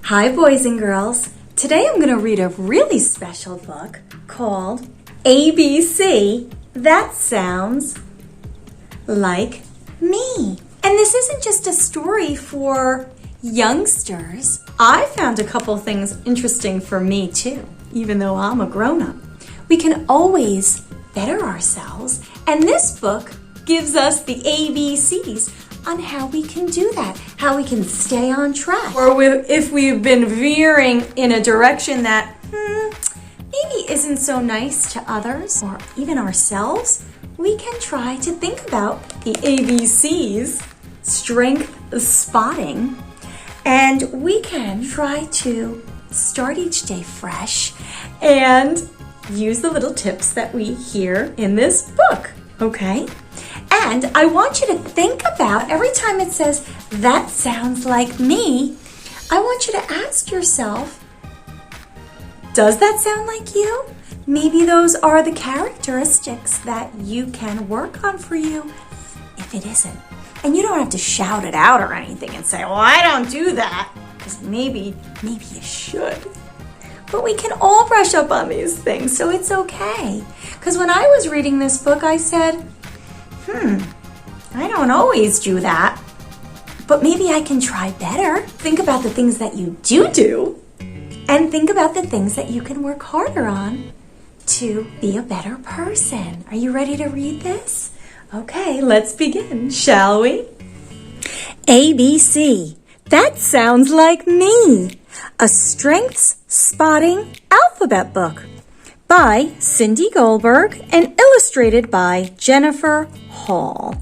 Hi boys and girls. Today I'm going to read a really special book called ABC, That Sounds Like Me. And this isn't just a story for youngsters. I found a couple things interesting for me too, even though I'm a grown-up. We can always better ourselves, and this book gives us the ABCs on how we can do that, how we can stay on track. Or if we've been veering in a direction that maybe isn't so nice to others or even ourselves, we can try to think about the ABCs, strength spotting, and we can try to start each day fresh and use the little tips that we hear in this book, okay? And I want you to think about every time it says, that sounds like me, I want you to ask yourself, does that sound like you? Maybe those are the characteristics that you can work on for you if it isn't. And you don't have to shout it out or anything and say, well, I don't do that, because maybe you should. But we can all brush up on these things, so it's okay. Because when I was reading this book, I said, I don't always do that, but maybe I can try better. Think about the things that you do, and think about the things that you can work harder on to be a better person. Are you ready to read this? Okay, let's begin, shall we? ABC, that sounds like me. A strengths spotting alphabet book by Cindy Goldberg and illustrated by Jennifer Hall.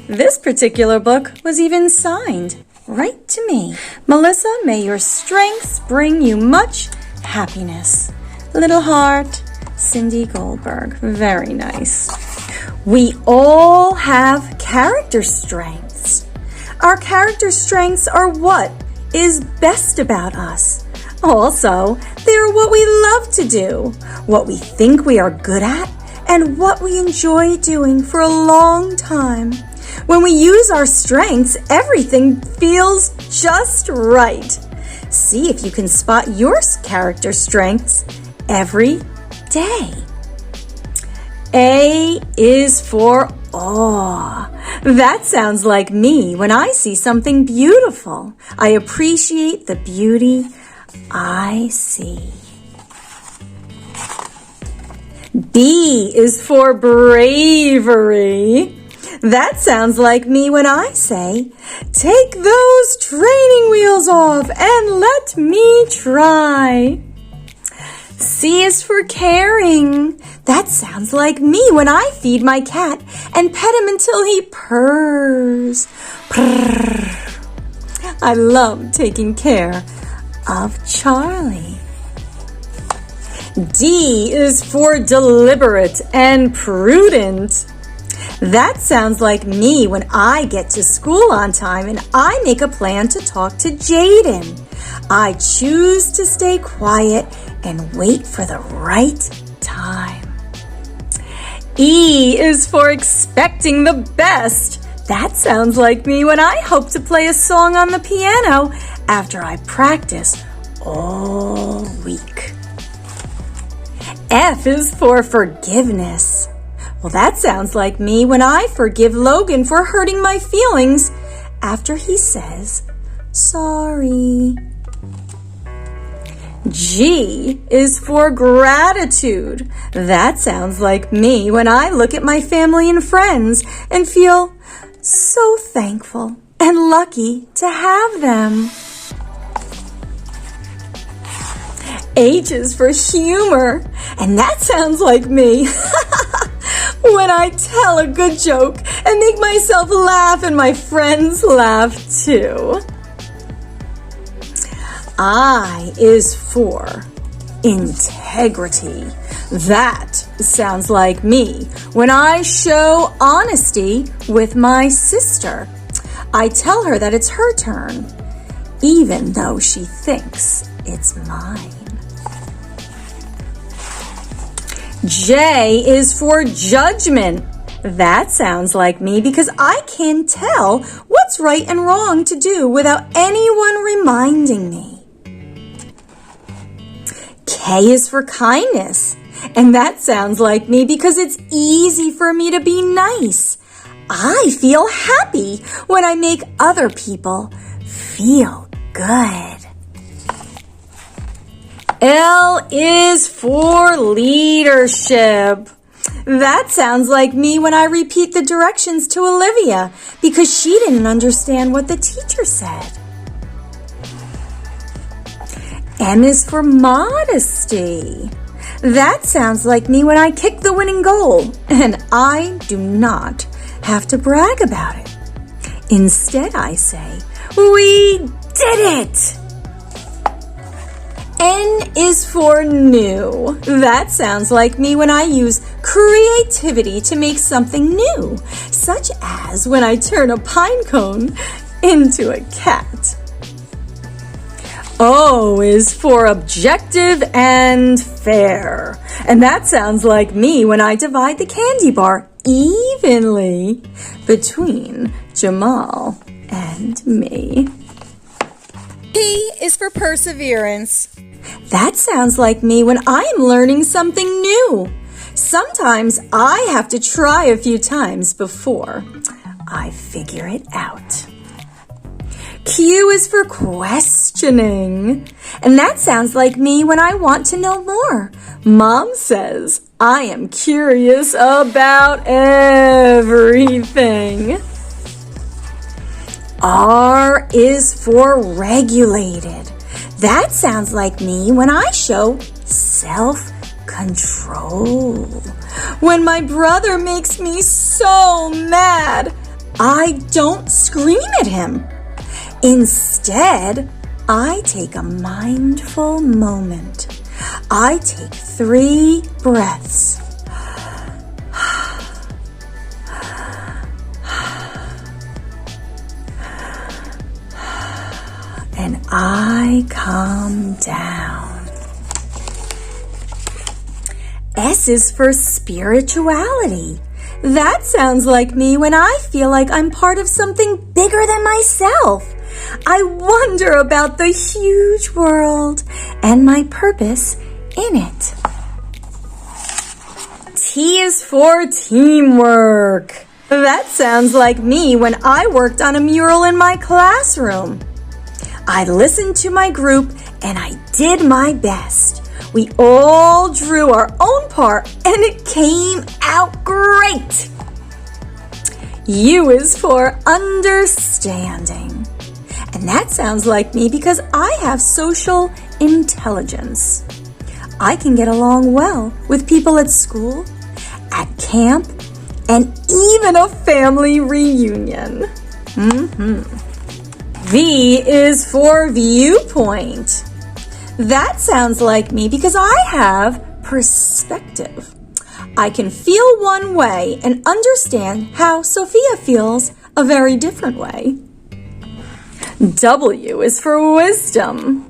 This particular book was even signed right to me. Melissa, may your strengths bring you much happiness. Little heart, Cindy Goldberg. Very nice. We all have character strengths. Our character strengths are what is best about us. Also, they are what we love to do, what we think we are good at, and what we enjoy doing for a long time. When we use our strengths, everything feels just right. See if you can spot your character strengths every day. A is for awe. That sounds like me when I see something beautiful. I appreciate the beauty I see. B is for bravery. That sounds like me when I say, take those training wheels off and let me try. C is for caring. That sounds like me when I feed my cat and pet him until he purrs. Purr. I love taking care of Charlie. D is for deliberate and prudent. That sounds like me when I get to school on time and I make a plan to talk to Jaden. I choose to stay quiet and wait for the right time. E is for expecting the best. That sounds like me when I hope to play a song on the piano after I practice all week. F is for forgiveness. Well, that sounds like me when I forgive Logan for hurting my feelings after he says sorry. G is for gratitude. That sounds like me when I look at my family and friends and feel so thankful and lucky to have them. H is for humor, and that sounds like me when I tell a good joke and make myself laugh and my friends laugh too. I is for integrity. That sounds like me when I show honesty with my sister. I tell her that it's her turn, even though she thinks it's mine. J is for judgment. That sounds like me because I can tell what's right and wrong to do without anyone reminding me. K is for kindness. And that sounds like me because it's easy for me to be nice. I feel happy when I make other people feel good. L is for leadership. That sounds like me when I repeat the directions to Olivia because she didn't understand what the teacher said. M is for modesty. That sounds like me when I kick the winning goal, and I do not have to brag about it. Instead, I say, "We did it!" N is for new. That sounds like me when I use creativity to make something new, such as when I turn a pine cone into a cat. O is for objective and fair. And that sounds like me when I divide the candy bar evenly between Jamal and me. P is for perseverance. That sounds like me when I am learning something new. Sometimes I have to try a few times before I figure it out. Q is for questioning. And that sounds like me when I want to know more. Mom says I am curious about everything. R is for regulated. That sounds like me when I show self-control. When my brother makes me so mad, I don't scream at him. Instead, I take a mindful moment. I take 3 breaths. And I calm down. S is for spirituality. That sounds like me when I feel like I'm part of something bigger than myself. I wonder about the huge world and my purpose in it. T is for teamwork. That sounds like me when I worked on a mural in my classroom. I listened to my group and I did my best. We all drew our own part and it came out great. U is for understanding. And that sounds like me because I have social intelligence. I can get along well with people at school, at camp, and even a family reunion. V is for viewpoint. That sounds like me because I have perspective. I can feel one way and understand how Sophia feels a very different way. W is for wisdom.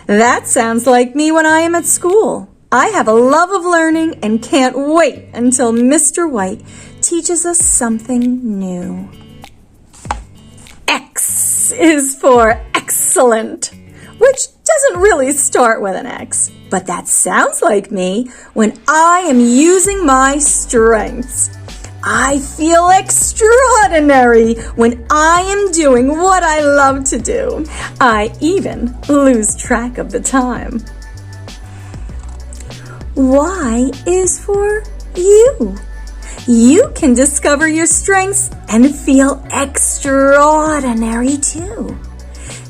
That sounds like me when I am at school. I have a love of learning and can't wait until Mr. White teaches us something new. X is for excellent, which doesn't really start with an X, but that sounds like me when I am using my strengths. I feel extraordinary when I am doing what I love to do. I even lose track of the time. Y is for you. You can discover your strengths and feel extraordinary too.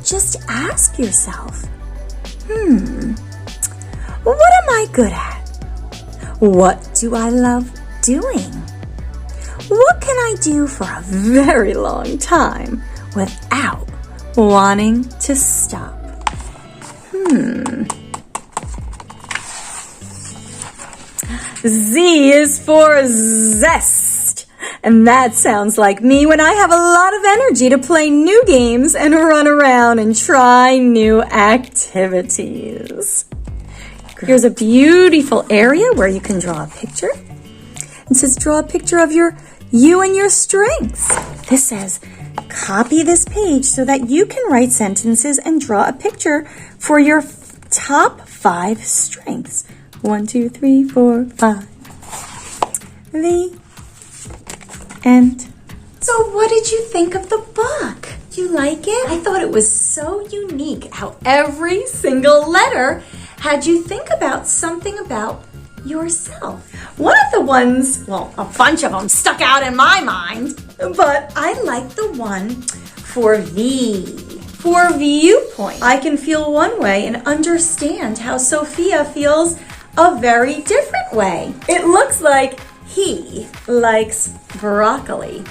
Just ask yourself, what am I good at? What do I love doing? What can I do for a very long time without wanting to stop? Z is for zest. And that sounds like me when I have a lot of energy to play new games and run around and try new activities. Here's a beautiful area where you can draw a picture. It says draw a picture of you and your strengths. This says copy this page so that you can write sentences and draw a picture for your top 5 strengths. 1, 2, 3, 4, 5. The end. So what did you think of the book? Do you like it? I thought it was so unique how every single letter had you think about something about yourself. One of the ones, well, a bunch of them stuck out in my mind, but I like the one for V. For viewpoint. I can feel one way and understand how Sophia feels a very different way. It looks like he likes broccoli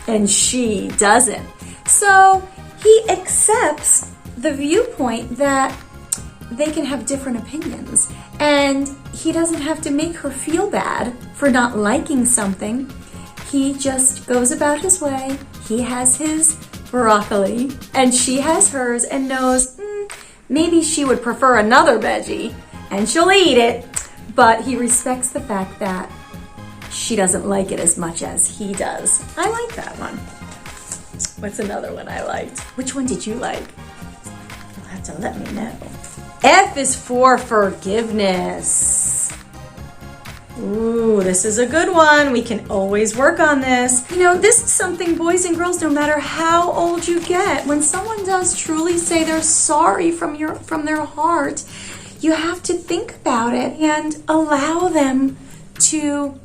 and she doesn't. So he accepts the viewpoint that they can have different opinions and he doesn't have to make her feel bad for not liking something. He just goes about his way. He has his broccoli and she has hers and knows maybe she would prefer another veggie and she'll eat it, but he respects the fact that she doesn't like it as much as he does. I like that one. What's another one I liked? Which one did you like? You'll have to let me know. F is for forgiveness. Ooh, this is a good one. We can always work on this. You know, this is something boys and girls, no matter how old you get, when someone does truly say they're sorry from their heart, you have to think about it and allow them to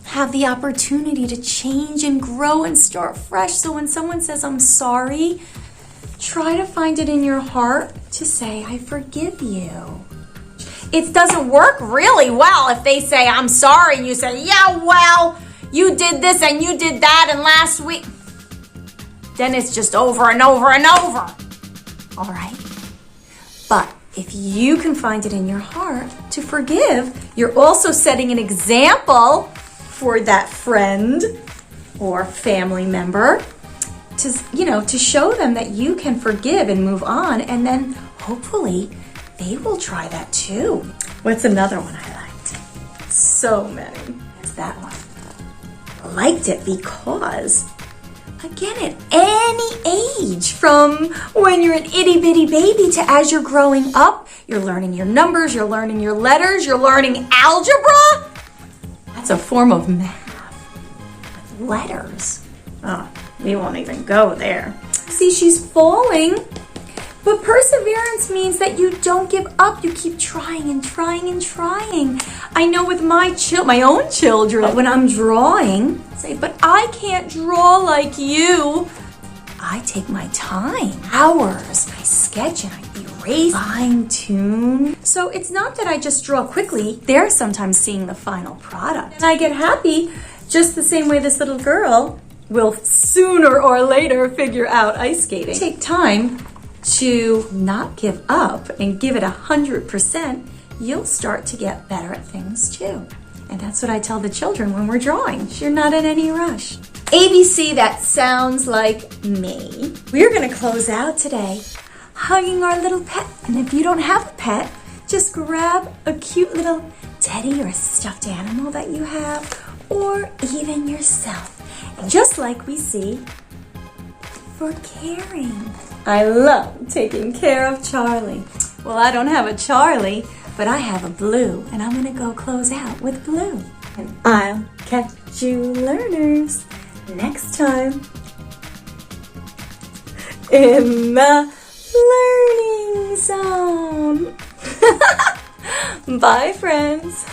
have the opportunity to change and grow and start fresh. So when someone says, I'm sorry, try to find it in your heart to say, I forgive you. It doesn't work really well if they say, I'm sorry, and you say, yeah, well, you did this and you did that and last week. Then it's just over and over and over. All right? But if you can find it in your heart to forgive, you're also setting an example for that friend or family member to show them that you can forgive and move on, and then hopefully they will try that too. What's another one I liked? So many. It's that one. I liked it because, again, at any age, from when you're an itty bitty baby to as you're growing up, you're learning your numbers, you're learning your letters, you're learning algebra. That's a form of math. With letters. Oh, we won't even go there. See, she's falling. But perseverance means that you don't give up. You keep trying and trying and trying. I know with my own children, when I'm drawing, say, but I can't draw like you. I take my time, hours. I sketch and I erase, fine tune. So it's not that I just draw quickly. They're sometimes seeing the final product. And I get happy just the same way this little girl will sooner or later figure out ice skating. Take time to not give up and give it 100%, you'll start to get better at things too. And that's what I tell the children when we're drawing. You're not in any rush. ABC, that sounds like me. We're gonna close out today hugging our little pet. And if you don't have a pet, just grab a cute little teddy or a stuffed animal that you have, or even yourself. And just like we see, for caring. I love taking care of Charlie. Well, I don't have a Charlie, but I have a Blue, and I'm gonna go close out with Blue. And I'll catch you learners next time in the learning zone. Bye, friends.